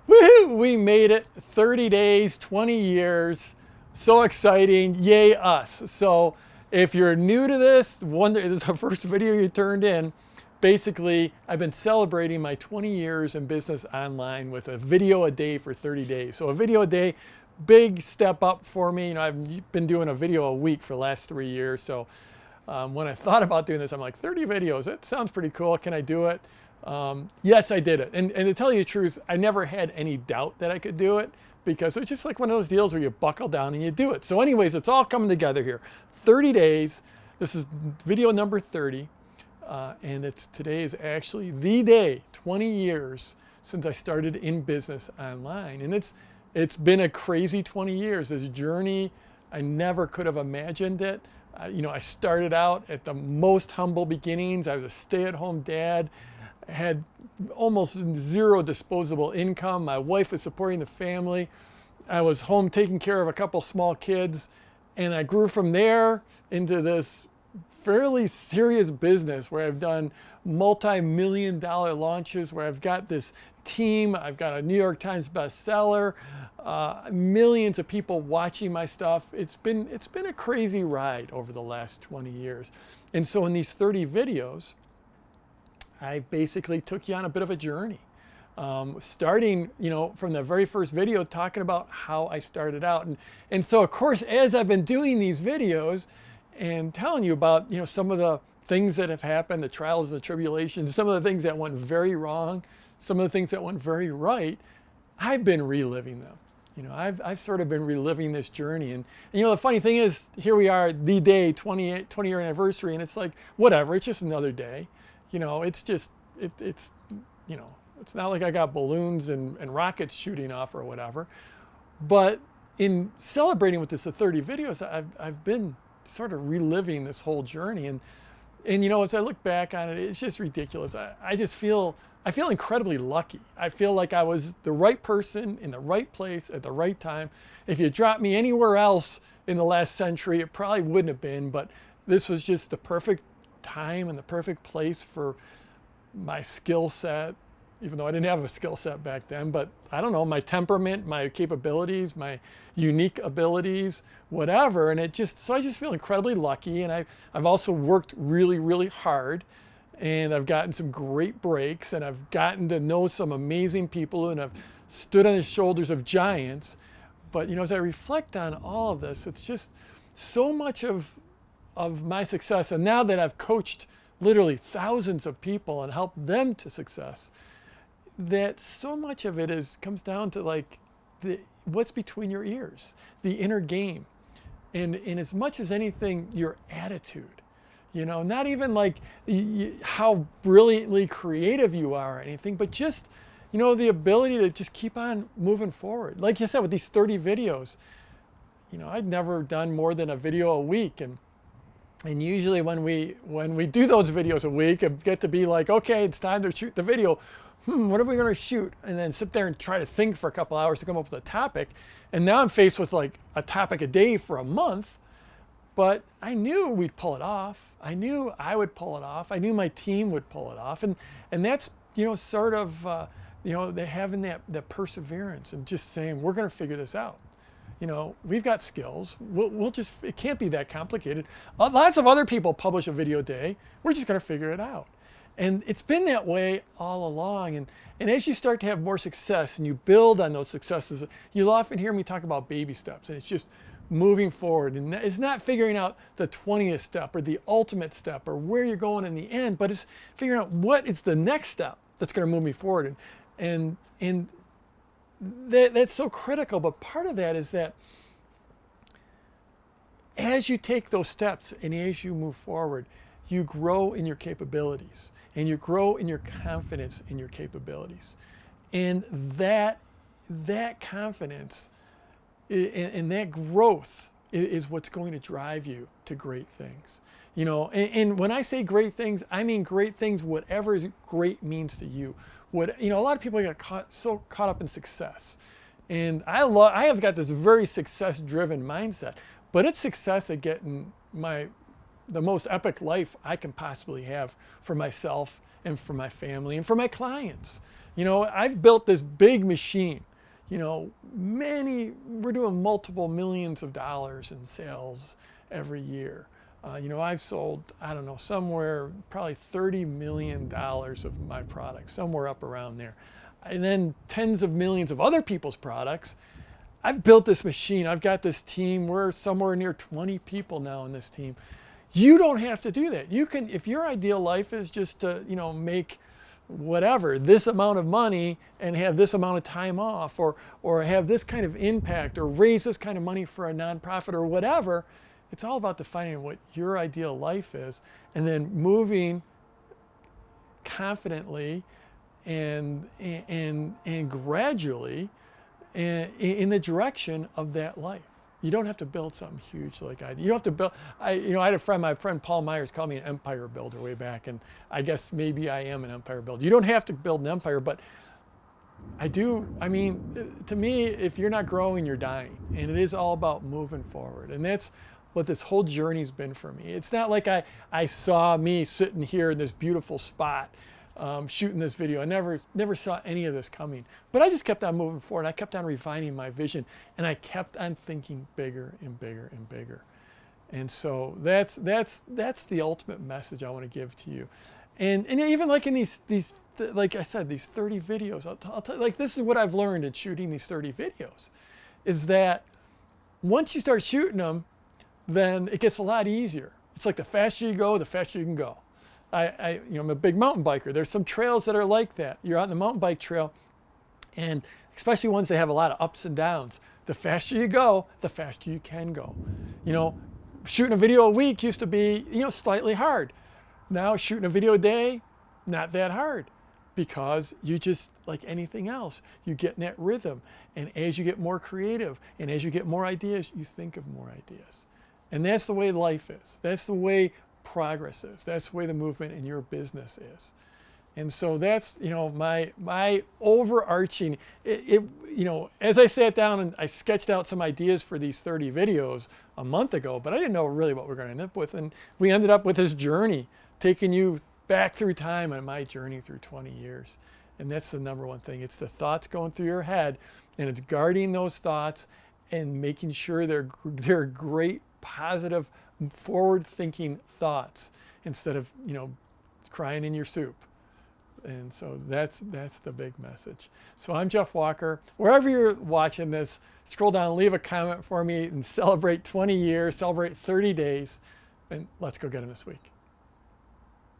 Woohoo! We made it. 30 days, 20 years. So exciting. Yay us. So if you're new to this, this is the first video you turned in. Basically, I've been celebrating my 20 years in business online with a video a day for 30 days. So a video a day, big step up for me. You know, I've been doing a video a week for the last 3 years. So when I thought about doing this, I'm like, 30 videos, that sounds pretty cool. Can I do it? Yes, I did it. And to tell you the truth, I never had any doubt that I could do it, because it was just like one of those deals where you buckle down and you do it. So anyways, it's all coming together here. 30 days. This is video number 30. And today is actually the day, 20 years since I started in business online. And it's been a crazy 20 years. This journey, I never could have imagined it. You know, I started out at the most humble beginnings. I was a stay-at-home dad. I had almost zero disposable income. My wife was supporting the family. I was home taking care of a couple small kids. And I grew from there into this fairly serious business where I've done multi-million-dollar launches, where I've got this team. I've got a New York Times bestseller, millions of people watching my stuff. It's been a crazy ride over the last 20 years. And so in these 30 videos, I basically took you on a bit of a journey. Starting, you know, from the very first video, talking about how I started out. And so, of course, as I've been doing these videos and telling you about, you know, some of the things that have happened, the trials and the tribulations, some of the things that went very wrong, some of the things that went very right, I've been reliving them. You know, I've sort of been reliving this journey. And you know, the funny thing is, here we are, the day, 20-year anniversary, and it's like, whatever, it's just another day. You know, it's just, it's, you know, it's not like I got balloons and rockets shooting off or whatever. But in celebrating with this, the 30 videos, I've been sort of reliving this whole journey. And you know, as I look back on it, it's just ridiculous. I feel incredibly lucky. I feel like I was the right person in the right place at the right time. If you dropped me anywhere else in the last century, it probably wouldn't have been, but this was just the perfect time and the perfect place for my skill set, even though I didn't have a skill set back then. But I don't know, my temperament, my capabilities, my unique abilities, whatever. And so I just feel incredibly lucky. And I've also worked really, really hard, and I've gotten some great breaks, and I've gotten to know some amazing people, and I've stood on the shoulders of giants. But you know, as I reflect on all of this, it's just so much of my success. And now that I've coached literally thousands of people and helped them to success, that so much of it comes down to like what's between your ears, the inner game. And as much as anything, your attitude. You know, not even like how brilliantly creative you are or anything, but just, you know, the ability to just keep on moving forward. Like you said, with these 30 videos, you know, I'd never done more than a video a week. And usually when we do those videos a week, it get to be like, okay, it's time to shoot the video. What are we going to shoot? And then sit there and try to think for a couple hours to come up with a topic. And now I'm faced with like a topic a day for a month. But I knew we'd pull it off. I knew I would pull it off. I knew my team would pull it off. And that's, you know, sort of, you know, having that perseverance and just saying, we're going to figure this out. You know, we've got skills. It can't be that complicated. Lots of other people publish a video a day. We're just going to figure it out. And it's been that way all along. And as you start to have more success and you build on those successes, you'll often hear me talk about baby steps. And it's just moving forward. And it's not figuring out the 20th step or the ultimate step or where you're going in the end, but it's figuring out what is the next step that's going to move me forward. And that's so critical. But part of that is that as you take those steps and as you move forward, you grow in your capabilities and you grow in your confidence in your capabilities. And that confidence and that growth is what's going to drive you to great things. You know, and when I say great things, I mean great things, whatever great means to you. You know, a lot of people get so caught up in success. And I have got this very success-driven mindset, but it's success at getting the most epic life I can possibly have for myself and for my family and for my clients. You know, I've built this big machine. You know, we're doing multiple millions of dollars in sales every year. You know, I've sold, I don't know, somewhere probably $30 million of my products, somewhere up around there. And then tens of millions of other people's products. I've built this machine. I've got this team. We're somewhere near 20 people now in this team. You don't have to do that. You can, if your ideal life is just to, you know, make whatever, this amount of money and have this amount of time off, or have this kind of impact, or raise this kind of money for a nonprofit or whatever, it's all about defining what your ideal life is and then moving confidently and gradually in the direction of that life. You don't have to build something huge like I did. You don't have to build, you know, I had a friend, my friend Paul Myers called me an empire builder way back, and I guess maybe I am an empire builder. You don't have to build an empire, but I do. I mean, to me, if you're not growing, you're dying, and it is all about moving forward. And that's what this whole journey's been for me. It's not like I saw me sitting here in this beautiful spot shooting this video. I never saw any of this coming, but I just kept on moving forward. I kept on refining my vision, and I kept on thinking bigger and bigger and bigger. And so that's the ultimate message I want to give to you. And even like in these like I said, these 30 videos, I'll tell you, like, this is what I've learned in shooting these 30 videos, is that once you start shooting them, then it gets a lot easier. It's like the faster you go, the faster you can go. You know, I'm a big mountain biker. There's some trails that are like that. You're on the mountain bike trail, and especially ones that have a lot of ups and downs. The faster you go, the faster you can go. You know, shooting a video a week used to be, you know, slightly hard. Now shooting a video a day, not that hard, because you just, like anything else, you get in that rhythm. And as you get more creative and as you get more ideas, you think of more ideas. And that's the way life is. That's the way progress is. That's the way the movement in your business is. And so that's, you know, my overarching, you know, as I sat down and I sketched out some ideas for these 30 videos a month ago, but I didn't know really what we're going to end up with. And we ended up with this journey, taking you back through time on my journey through 20 years. And that's the number one thing. It's the thoughts going through your head, and it's guarding those thoughts and making sure they're great, positive, forward-thinking thoughts instead of, you know, crying in your soup. And so that's the big message. So I'm Jeff Walker. Wherever you're watching this, scroll down, leave a comment for me, and celebrate 20 years, celebrate 30 days, and let's go get them this week.